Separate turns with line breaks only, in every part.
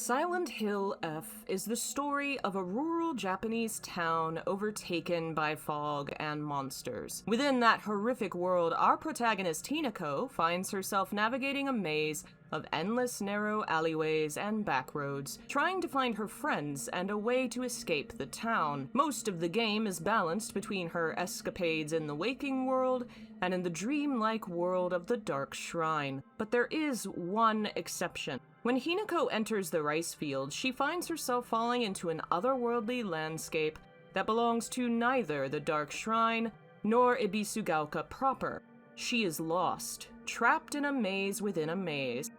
Silent Hill F is the story of a rural Japanese town overtaken by fog and monsters. Within that horrific world, our protagonist Hinako finds herself navigating a maze of endless narrow alleyways and backroads, trying to find her friends and a way to escape the town. Most of the game is balanced between her escapades in the waking world and in the dreamlike world of the Dark Shrine. But there is one exception. When Hinako enters the rice field, she finds herself falling into an otherworldly landscape that belongs to neither the Dark Shrine nor Ibisugaoka proper. She is lost, trapped in a maze within a maze.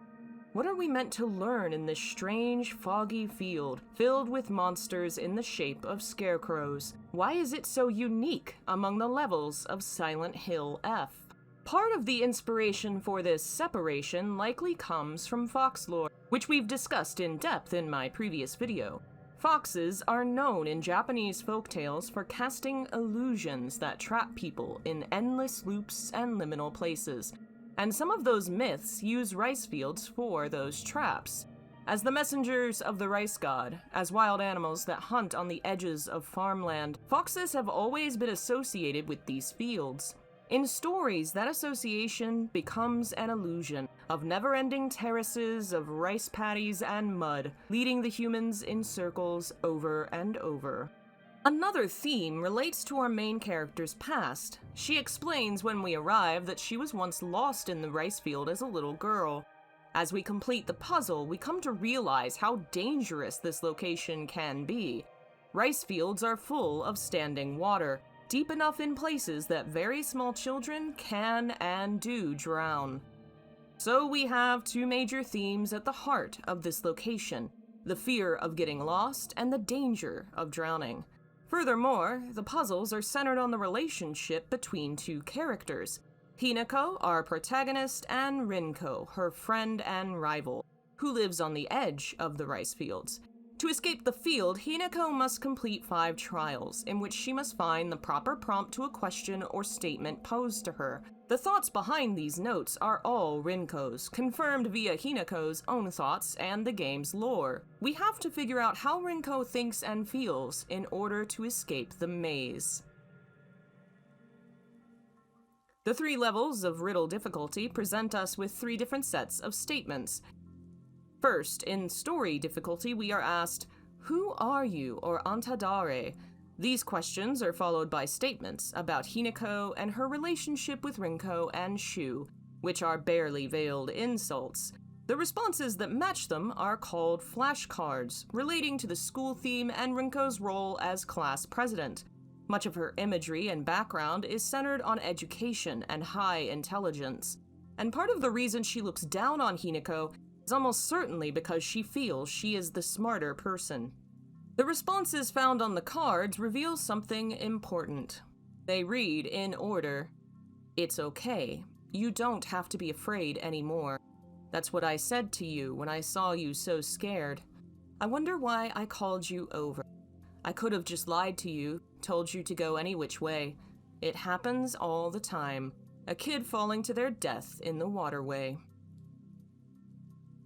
What are we meant to learn in this strange, foggy field, filled with monsters in the shape of scarecrows? Why is it so unique among the levels of Silent Hill F? Part of the inspiration for this separation likely comes from fox lore, which we've discussed in depth in my previous video. Foxes are known in Japanese folktales for casting illusions that trap people in endless loops and liminal places, and some of those myths use rice fields for those traps. As the messengers of the rice god, as wild animals that hunt on the edges of farmland, foxes have always been associated with these fields. In stories, that association becomes an illusion of never-ending terraces of rice paddies and mud, leading the humans in circles over and over. Another theme relates to our main character's past. She explains when we arrive that she was once lost in the rice field as a little girl. As we complete the puzzle, we come to realize how dangerous this location can be. Rice fields are full of standing water, deep enough in places that very small children can and do drown. So we have two major themes at the heart of this location: the fear of getting lost and the danger of drowning. Furthermore, the puzzles are centered on the relationship between two characters: Hinako, our protagonist, and Rinko, her friend and rival, who lives on the edge of the rice fields. To escape the field, Hinako must complete 5 trials, in which she must find the proper prompt to a question or statement posed to her. The thoughts behind these notes are all Rinko's, confirmed via Hinako's own thoughts and the game's lore. We have to figure out how Rinko thinks and feels in order to escape the maze. The 3 levels of riddle difficulty present us with 3 different sets of statements. First, in story difficulty, we are asked, "Who are you?" or "Anta dare?" These questions are followed by statements about Hinako and her relationship with Rinko and Shu, which are barely veiled insults. The responses that match them are called flashcards, relating to the school theme and Rinko's role as class president. Much of her imagery and background is centered on education and high intelligence. And part of the reason she looks down on Hinako is almost certainly because she feels she is the smarter person. The responses found on the cards reveal something important. They read in order: "It's okay. You don't have to be afraid anymore. That's what I said to you when I saw you so scared. I wonder why I called you over. I could have just lied to you, told you to go any which way. It happens all the time. A kid falling to their death in the waterway."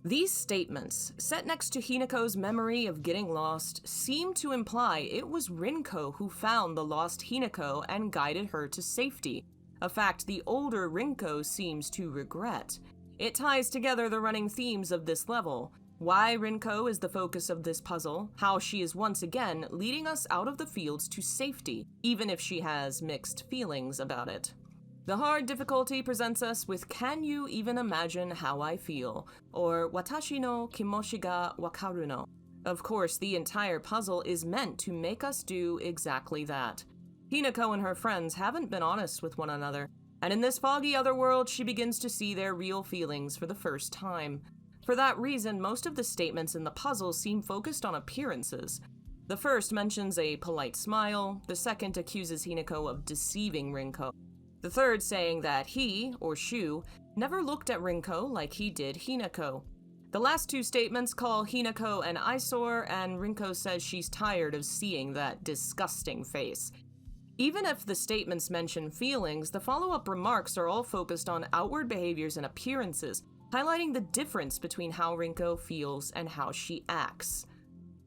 These statements, set next to Hinako's memory of getting lost, seem to imply it was Rinko who found the lost Hinako and guided her to safety, a fact the older Rinko seems to regret. It ties together the running themes of this level: why Rinko is the focus of this puzzle, how she is once again leading us out of the fields to safety, even if she has mixed feelings about it. The hard difficulty presents us with "Can you even imagine how I feel?" or "Watashi no kimoshi ga wakaru no." Of course, the entire puzzle is meant to make us do exactly that. Hinako and her friends haven't been honest with one another, and in this foggy otherworld, she begins to see their real feelings for the first time. For that reason, most of the statements in the puzzle seem focused on appearances. The first mentions a polite smile, the second accuses Hinako of deceiving Rinko, the third saying that he, or Shu, never looked at Rinko like he did Hinako. The last 2 statements call Hinako an eyesore, and Rinko says she's tired of seeing that disgusting face. Even if the statements mention feelings, the follow-up remarks are all focused on outward behaviors and appearances, highlighting the difference between how Rinko feels and how she acts.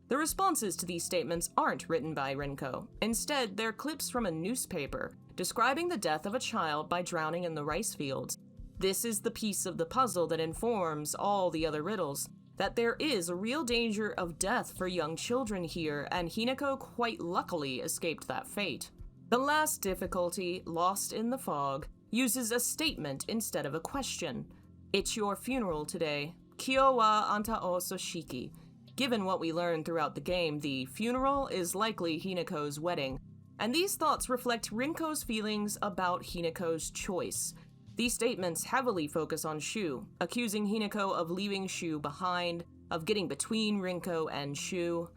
The responses to these statements aren't written by Rinko. Instead, they're clips from a newspaper describing the death of a child by drowning in the rice fields. This is the piece of the puzzle that informs all the other riddles, that there is a real danger of death for young children here, and Hinako quite luckily escaped that fate. The last difficulty, Lost in the Fog, uses a statement instead of a question. It's your funeral today. Kyo wa anta o soshiki. Given what we learned throughout the game, the funeral is likely Hinako's wedding, and these thoughts reflect Rinko's feelings about Hinako's choice. These statements heavily focus on Shu, accusing Hinako of leaving Shu behind, of getting between Rinko and Shu.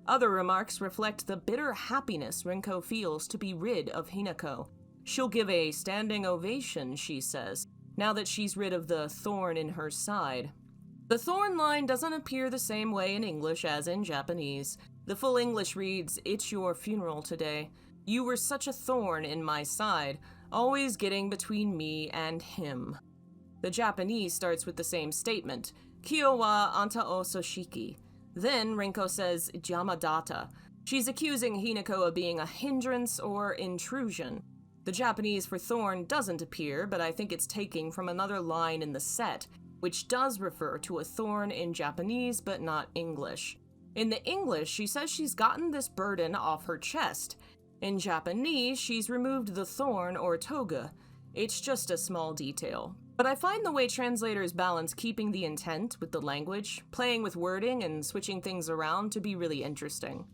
Other remarks reflect the bitter happiness Rinko feels to be rid of Hinako. She'll give a standing ovation, she says, now that she's rid of the thorn in her side. The thorn line doesn't appear the same way in English as in Japanese. The full English reads, "It's your funeral today. You were such a thorn in my side, always getting between me and him." The Japanese starts with the same statement, "Kyo wa anta o soshiki." Then Rinko says, "Jamadata." She's accusing Hinako of being a hindrance or intrusion. The Japanese for thorn doesn't appear, but I think it's taking from another line in the set, which does refer to a thorn in Japanese but not English. In the English, she says she's gotten this burden off her chest. In Japanese, she's removed the thorn or toga. It's just a small detail. But I find the way translators balance keeping the intent with the language, playing with wording, and switching things around to be really interesting.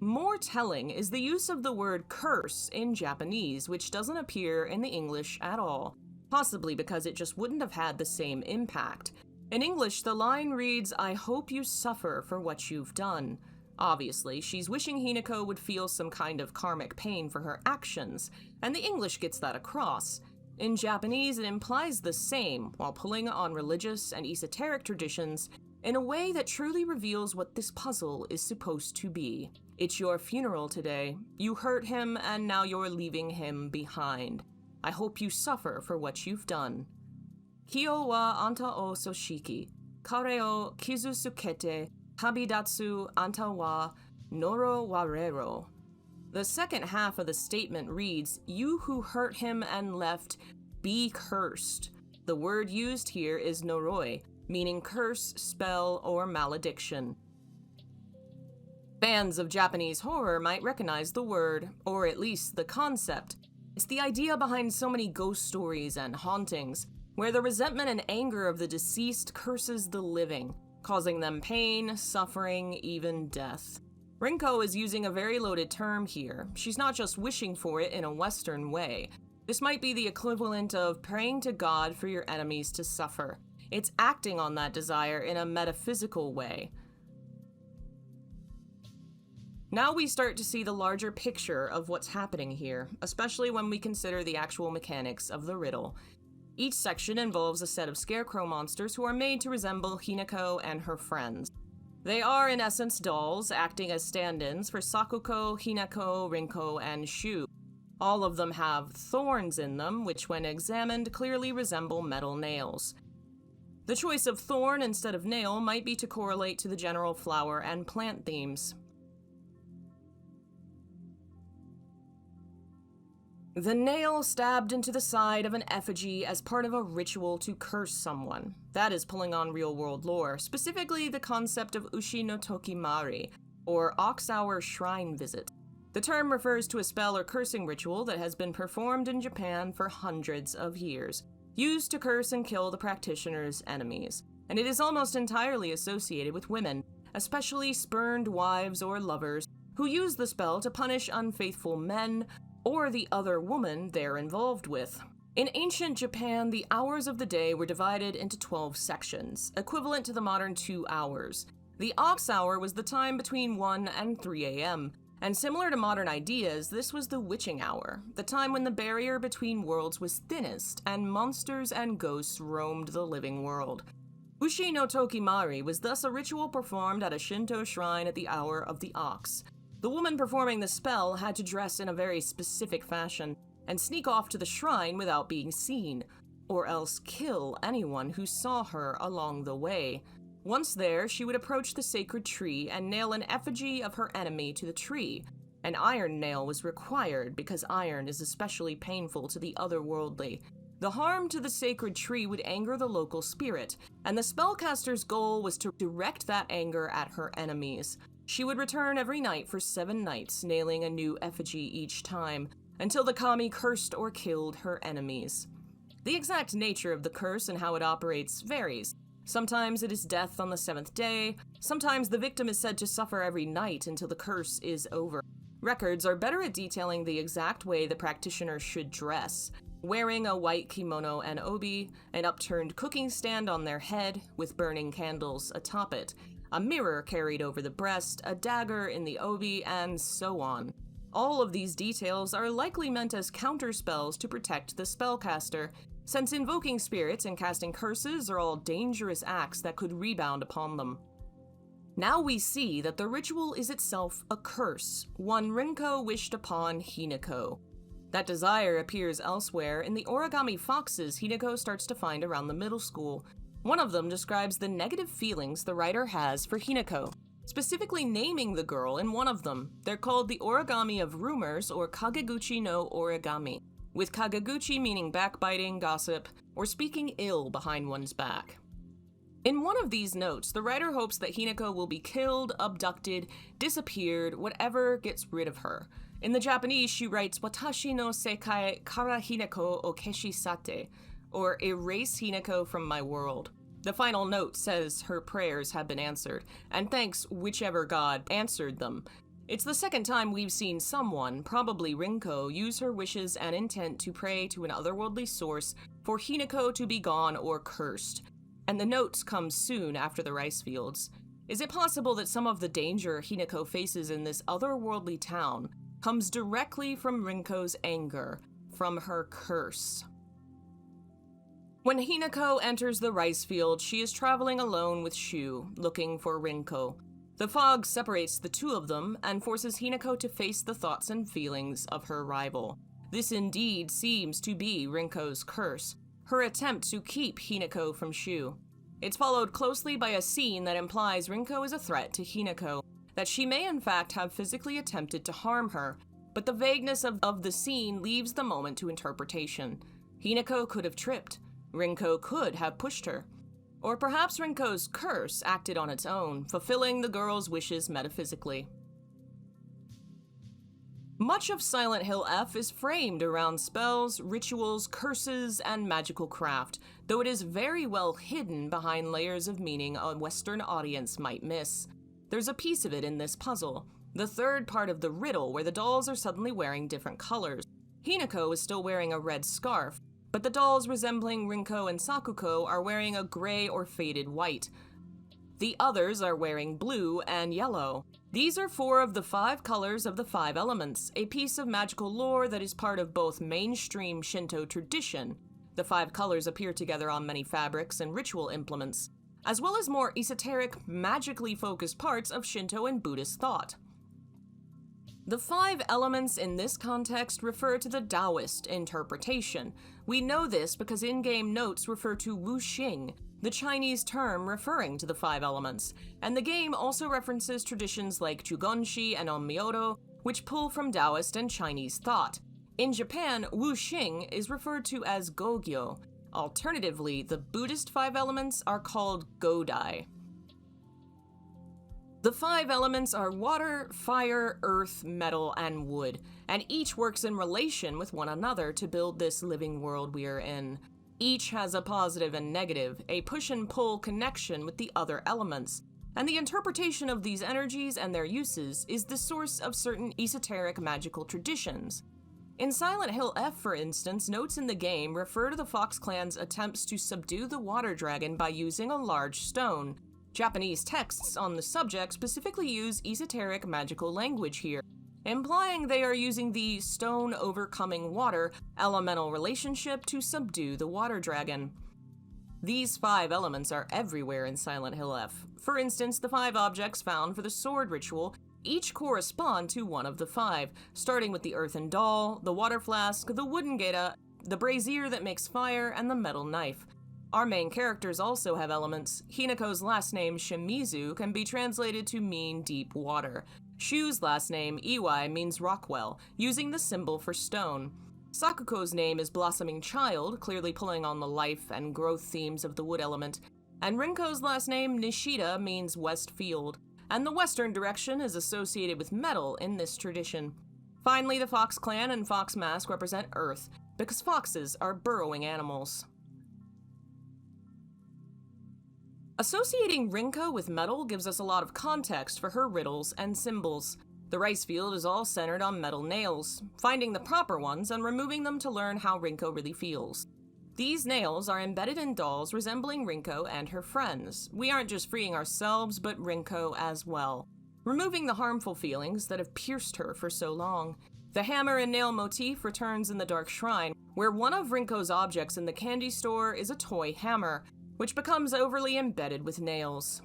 More telling is the use of the word curse in Japanese, which doesn't appear in the English at all, possibly because it just wouldn't have had the same impact. In English, the line reads, "I hope you suffer for what you've done." Obviously, she's wishing Hinako would feel some kind of karmic pain for her actions, and the English gets that across. In Japanese, it implies the same, while pulling on religious and esoteric traditions in a way that truly reveals what this puzzle is supposed to be. It's your funeral today. You hurt him, and now you're leaving him behind. I hope you suffer for what you've done. Kyo wa anta o soshiki. Kare o kizusukete. Habidatsu anta wa noro warero. The second half of the statement reads, "You who hurt him and left, be cursed." The word used here is noroi, meaning curse, spell, or malediction. Fans of Japanese horror might recognize the word, or at least the concept. It's the idea behind so many ghost stories and hauntings, where the resentment and anger of the deceased curses the living, causing them pain, suffering, even death. Rinko is using a very loaded term here. She's not just wishing for it in a Western way. This might be the equivalent of praying to God for your enemies to suffer. It's acting on that desire in a metaphysical way. Now we start to see the larger picture of what's happening here, especially when we consider the actual mechanics of the riddle. Each section involves a set of scarecrow monsters who are made to resemble Hinako and her friends. They are, in essence, dolls, acting as stand-ins for Sakuko, Hinako, Rinko, and Shu. All of them have thorns in them, which when examined clearly resemble metal nails. The choice of thorn instead of nail might be to correlate to the general flower and plant themes. The nail stabbed into the side of an effigy as part of a ritual to curse someone. That is pulling on real-world lore, specifically the concept of Ushi no Tokimari, or Ox-Hour Shrine Visit. The term refers to a spell or cursing ritual that has been performed in Japan for hundreds of years, used to curse and kill the practitioner's enemies, and it is almost entirely associated with women, especially spurned wives or lovers, who use the spell to punish unfaithful men or the other woman they're involved with. In ancient Japan, the hours of the day were divided into 12 sections, equivalent to the modern 2 hours. The ox hour was the time between 1 and 3 a.m., and similar to modern ideas, this was the witching hour, the time when the barrier between worlds was thinnest, and monsters and ghosts roamed the living world. Ushi no Tokimari was thus a ritual performed at a Shinto shrine at the hour of the ox. The woman performing the spell had to dress in a very specific fashion and sneak off to the shrine without being seen, or else kill anyone who saw her along the way. Once there, she would approach the sacred tree and nail an effigy of her enemy to the tree. An iron nail was required because iron is especially painful to the otherworldly. The harm to the sacred tree would anger the local spirit, and the spellcaster's goal was to direct that anger at her enemies. She would return every night for 7 nights, nailing a new effigy each time, until the kami cursed or killed her enemies. The exact nature of the curse and how it operates varies. Sometimes it is death on the 7th day, sometimes the victim is said to suffer every night until the curse is over. Records are better at detailing the exact way the practitioner should dress, wearing a white kimono and obi, an upturned cooking stand on their head with burning candles atop it, a mirror carried over the breast, a dagger in the obi, and so on. All of these details are likely meant as counterspells to protect the spellcaster, since invoking spirits and casting curses are all dangerous acts that could rebound upon them. Now we see that the ritual is itself a curse, one Rinko wished upon Hinako. That desire appears elsewhere in the origami foxes Hinako starts to find around the middle school. One of them describes the negative feelings the writer has for Hinako, specifically naming the girl in one of them. They're called the origami of rumors, or kageguchi no origami, with kageguchi meaning backbiting, gossip, or speaking ill behind one's back. In one of these notes, the writer hopes that Hinako will be killed, abducted, disappeared, whatever gets rid of her. In the Japanese, she writes, "Watashi no sekai kara Hinako o keshisate," or "erase Hinako from my world." The final note says her prayers have been answered, and thanks whichever god answered them. It's the second time we've seen someone, probably Rinko, use her wishes and intent to pray to an otherworldly source for Hinako to be gone or cursed. And the notes come soon after the rice fields. Is it possible that some of the danger Hinako faces in this otherworldly town comes directly from Rinko's anger, from her curse? When Hinako enters the rice field, she is traveling alone with Shu, looking for Rinko. The fog separates the two of them and forces Hinako to face the thoughts and feelings of her rival. This indeed seems to be Rinko's curse, her attempt to keep Hinako from Shu. It's followed closely by a scene that implies Rinko is a threat to Hinako, that she may in fact have physically attempted to harm her, but the vagueness of the scene leaves the moment to interpretation. Hinako could have tripped. Rinko could have pushed her. Or perhaps Rinko's curse acted on its own, fulfilling the girl's wishes metaphysically. Much of Silent Hill F is framed around spells, rituals, curses, and magical craft, though it is very well hidden behind layers of meaning a Western audience might miss. There's a piece of it in this puzzle, the third part of the riddle where the dolls are suddenly wearing different colors. Hinako is still wearing a red scarf, but the dolls resembling Rinko and Sakuko are wearing a gray or faded white. The others are wearing blue and yellow. These are 4 of the 5 colors of the 5 elements, a piece of magical lore that is part of both mainstream Shinto tradition. The 5 colors appear together on many fabrics and ritual implements, as well as more esoteric, magically focused parts of Shinto and Buddhist thought. The 5 elements in this context refer to the Taoist interpretation. We know this because in-game notes refer to wuxing, the Chinese term referring to the 5 elements, and the game also references traditions like Jugonshi and Onmyoto, which pull from Taoist and Chinese thought. In Japan, wuxing is referred to as gogyo. Alternatively, the Buddhist 5 elements are called godai. The 5 elements are water, fire, earth, metal, and wood, and each works in relation with one another to build this living world we are in. Each has a positive and negative, a push and pull connection with the other elements, and the interpretation of these energies and their uses is the source of certain esoteric magical traditions. In Silent Hill F, for instance, notes in the game refer to the Fox Clan's attempts to subdue the water dragon by using a large stone. Japanese texts on the subject specifically use esoteric magical language here, implying they are using the stone overcoming water elemental relationship to subdue the water dragon. These 5 elements are everywhere in Silent Hill F. For instance, the 5 objects found for the sword ritual each correspond to one of the 5, starting with the earthen doll, the water flask, the wooden geta, the brazier that makes fire, and the metal knife. Our main characters also have elements. Hinako's last name, Shimizu, can be translated to mean deep water. Shu's last name, Iwai, means rockwell, using the symbol for stone. Sakuko's name is Blossoming Child, clearly pulling on the life and growth themes of the wood element. And Rinko's last name, Nishida, means west field. And the western direction is associated with metal in this tradition. Finally, the Fox Clan and Fox Mask represent Earth, because foxes are burrowing animals. Associating Rinko with metal gives us a lot of context for her riddles and symbols. The rice field is all centered on metal nails, finding the proper ones and removing them to learn how Rinko really feels. These nails are embedded in dolls resembling Rinko and her friends. We aren't just freeing ourselves, but Rinko as well, removing the harmful feelings that have pierced her for so long. The hammer and nail motif returns in the Dark Shrine, where one of Rinko's objects in the candy store is a toy hammer, which becomes overly embedded with nails.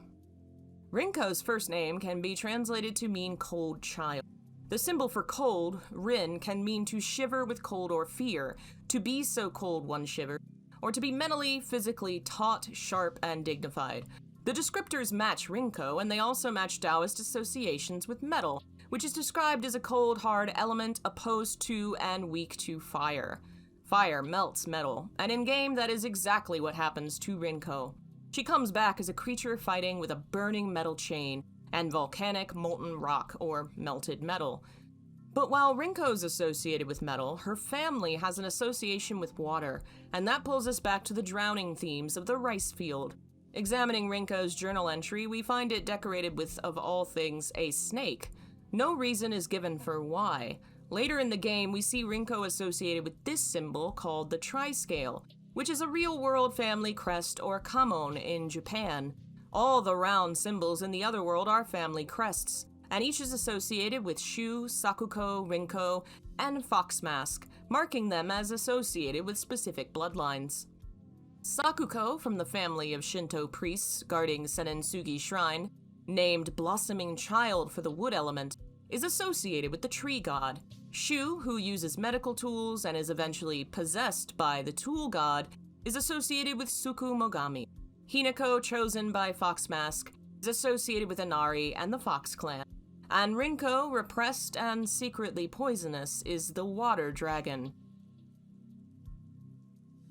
Rinko's first name can be translated to mean cold child. The symbol for cold, Rin, can mean to shiver with cold or fear, to be so cold one shivers, or to be mentally, physically taut, sharp, and dignified. The descriptors match Rinko, and they also match Taoist associations with metal, which is described as a cold, hard element opposed to and weak to fire. Fire melts metal, and in-game that is exactly what happens to Rinko. She comes back as a creature fighting with a burning metal chain and volcanic molten rock, or melted metal. But while Rinko's associated with metal, her family has an association with water, and that pulls us back to the drowning themes of the rice field. Examining Rinko's journal entry, we find it decorated with, of all things, a snake. No reason is given for why. Later in the game, we see Rinko associated with this symbol called the Tri-Scale, which is a real-world family crest or kamon in Japan. All the round symbols in the other world are family crests, and each is associated with Shu, Sakuko, Rinko, and Fox Mask, marking them as associated with specific bloodlines. Sakuko, from the family of Shinto priests guarding Senensugi Shrine, named Blossoming Child for the wood element, is associated with the tree god. Shu, who uses medical tools and is eventually possessed by the tool god, is associated with Suku Mogami. Hinako, chosen by Fox Mask, is associated with Inari and the Fox Clan. And Rinko, repressed and secretly poisonous, is the water dragon.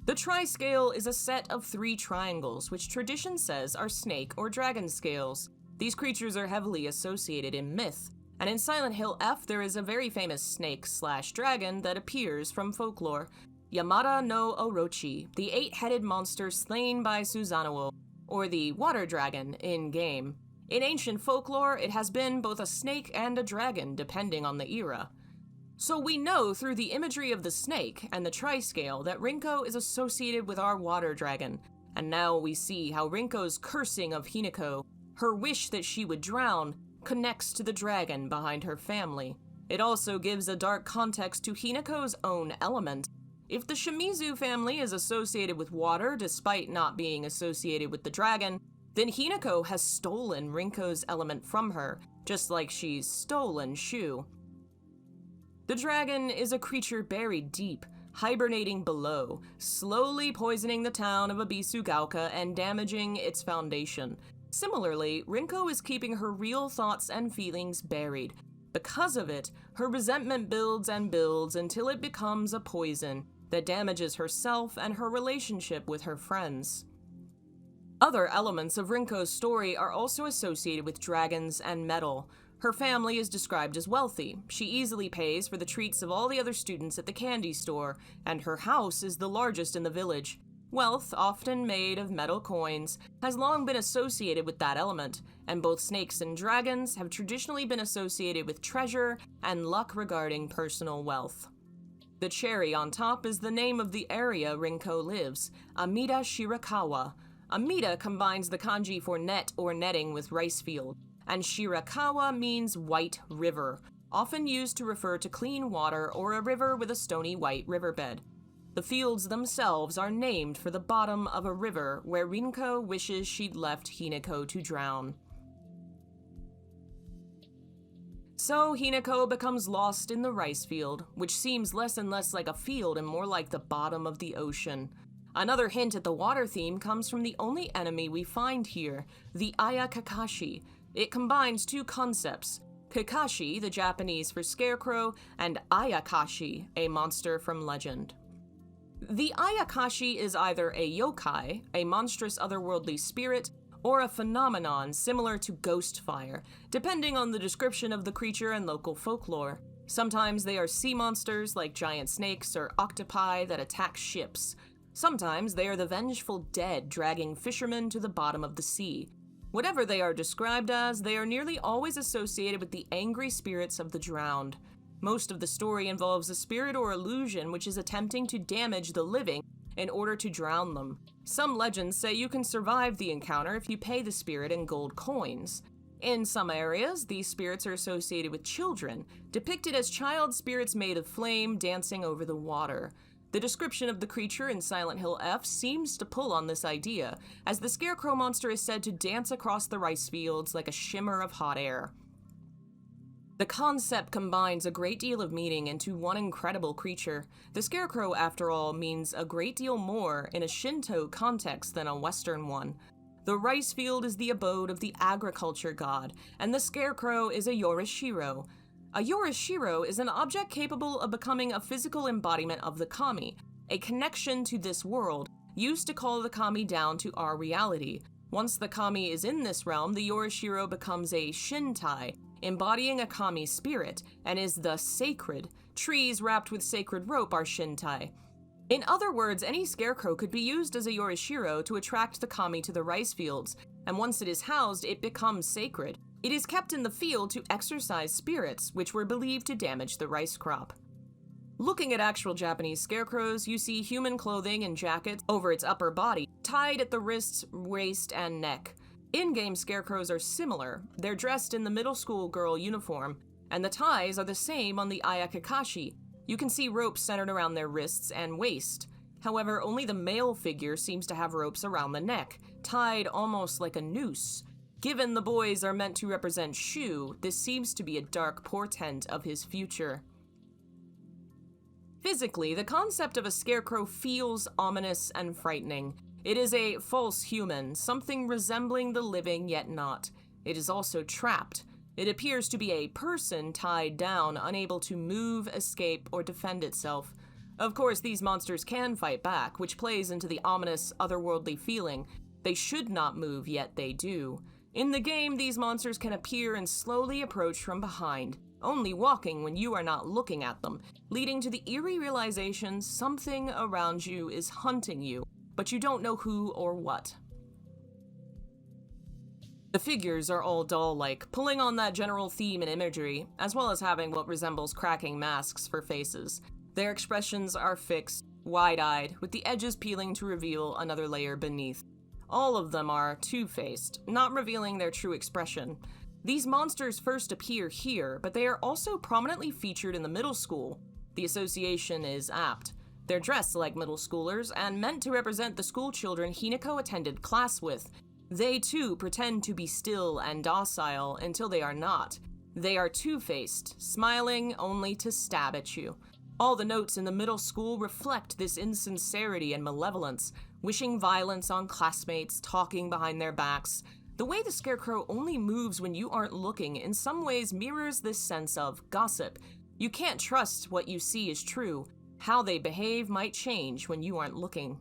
The Tri-Scale is a set of 3 triangles, which tradition says are snake or dragon scales. These creatures are heavily associated in myth, and in Silent Hill F there is a very famous snake/dragon that appears from folklore. Yamada no Orochi, the 8-headed monster slain by Susanoo, or the water dragon in-game. In ancient folklore, it has been both a snake and a dragon, depending on the era. So we know through the imagery of the snake and the Tri-Scale that Rinko is associated with our water dragon, and now we see how Rinko's cursing of Hinako, her wish that she would drown, connects to the dragon behind her family. It also gives a dark context to Hinako's own element. If the Shimizu family is associated with water despite not being associated with the dragon, then Hinako has stolen Rinko's element from her, just like she's stolen Shu. The dragon is a creature buried deep, hibernating below, slowly poisoning the town of Abisugaoka and damaging its foundation. Similarly, Rinko is keeping her real thoughts and feelings buried. Because of it, her resentment builds and builds until it becomes a poison that damages herself and her relationship with her friends. Other elements of Rinko's story are also associated with dragons and metal. Her family is described as wealthy. She easily pays for the treats of all the other students at the candy store, and her house is the largest in the village. Wealth, often made of metal coins, has long been associated with that element, and both snakes and dragons have traditionally been associated with treasure and luck regarding personal wealth. The cherry on top is the name of the area Rinko lives, Amida Shirakawa. Amida combines the kanji for net or netting with rice field, and Shirakawa means white river, often used to refer to clean water or a river with a stony white riverbed. The fields themselves are named for the bottom of a river where Rinko wishes she'd left Hinako to drown. So Hinako becomes lost in the rice field, which seems less and less like a field and more like the bottom of the ocean. Another hint at the water theme comes from the only enemy we find here, the Aya Kakashi. It combines two concepts: Kakashi, the Japanese for scarecrow, and Ayakashi, a monster from legend. The Ayakashi is either a yokai, a monstrous otherworldly spirit, or a phenomenon similar to ghost fire, depending on the description of the creature and local folklore. Sometimes they are sea monsters like giant snakes or octopi that attack ships. Sometimes they are the vengeful dead dragging fishermen to the bottom of the sea. Whatever they are described as, they are nearly always associated with the angry spirits of the drowned. Most of the story involves a spirit or illusion which is attempting to damage the living in order to drown them. Some legends say you can survive the encounter if you pay the spirit in gold coins. In some areas, these spirits are associated with children, depicted as child spirits made of flame dancing over the water. The description of the creature in Silent Hill F seems to pull on this idea, as the Scarecrow monster is said to dance across the rice fields like a shimmer of hot air. The concept combines a great deal of meaning into one incredible creature. The Scarecrow, after all, means a great deal more in a Shinto context than a Western one. The rice field is the abode of the agriculture god, and the Scarecrow is a Yorishiro. A Yorishiro is an object capable of becoming a physical embodiment of the kami, a connection to this world, used to call the kami down to our reality. Once the kami is in this realm, the Yorishiro becomes a shintai, embodying a kami spirit, and is thus sacred. Trees wrapped with sacred rope are shintai. In other words, any scarecrow could be used as a Yorishiro to attract the kami to the rice fields, and once it is housed, it becomes sacred. It is kept in the field to exorcise spirits, which were believed to damage the rice crop. Looking at actual Japanese scarecrows, you see human clothing and jackets over its upper body, tied at the wrists, waist, and neck. In-game scarecrows are similar. They're dressed in the middle school girl uniform, and the ties are the same on the Ayakakashi. You can see ropes centered around their wrists and waist. However, only the male figure seems to have ropes around the neck, tied almost like a noose. Given the boys are meant to represent Shu, this seems to be a dark portent of his future. Physically, the concept of a scarecrow feels ominous and frightening. It is a false human, something resembling the living yet not. It is also trapped. It appears to be a person tied down, unable to move, escape, or defend itself. Of course, these monsters can fight back, which plays into the ominous, otherworldly feeling. They should not move, yet they do. In the game, these monsters can appear and slowly approach from behind, only walking when you are not looking at them, leading to the eerie realization something around you is hunting you, but you don't know who or what. The figures are all doll-like, pulling on that general theme and imagery, as well as having what resembles cracking masks for faces. Their expressions are fixed, wide-eyed, with the edges peeling to reveal another layer beneath. All of them are two-faced, not revealing their true expression. These monsters first appear here, but they are also prominently featured in the middle school. The association is apt. They're dressed like middle schoolers and meant to represent the school children Hinako attended class with. They too pretend to be still and docile until they are not. They are two-faced, smiling only to stab at you. All the notes in the middle school reflect this insincerity and malevolence, wishing violence on classmates, talking behind their backs. The way the Scarecrow only moves when you aren't looking in some ways mirrors this sense of gossip. You can't trust what you see is true. How they behave might change when you aren't looking.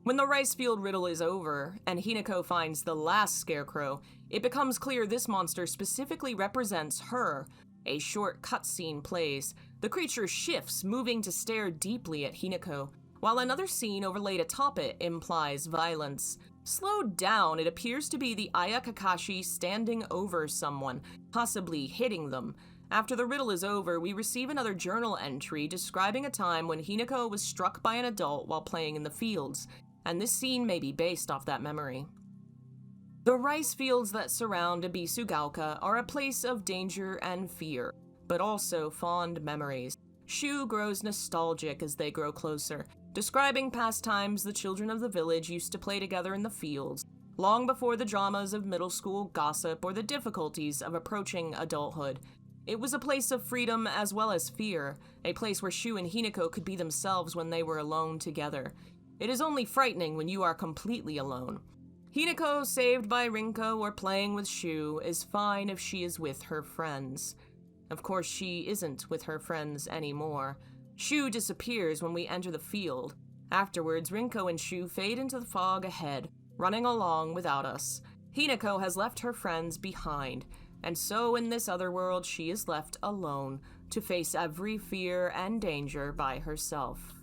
When the rice field riddle is over, and Hinako finds the last Scarecrow, it becomes clear this monster specifically represents her. A short cutscene plays. The creature shifts, moving to stare deeply at Hinako, while another scene overlaid atop it implies violence. Slowed down, it appears to be the Ayakakashi standing over someone, possibly hitting them. After the riddle is over, we receive another journal entry describing a time when Hinako was struck by an adult while playing in the fields, and this scene may be based off that memory. The rice fields that surround Abisugaoka are a place of danger and fear, but also fond memories. Shu grows nostalgic as they grow closer, describing past times the children of the village used to play together in the fields. long before the dramas of middle school gossip or the difficulties of approaching adulthood. It was a place of freedom as well as fear, a place where Shu and Hinako could be themselves when they were alone together. It is only frightening when you are completely alone. Hinako, saved by Rinko or playing with Shu, is fine if she is with her friends. Of course, she isn't with her friends anymore. Shu disappears when we enter the field. Afterwards, Rinko and Shu fade into the fog ahead, running along without us. Hinako has left her friends behind, and so in this other world she is left alone to face every fear and danger by herself.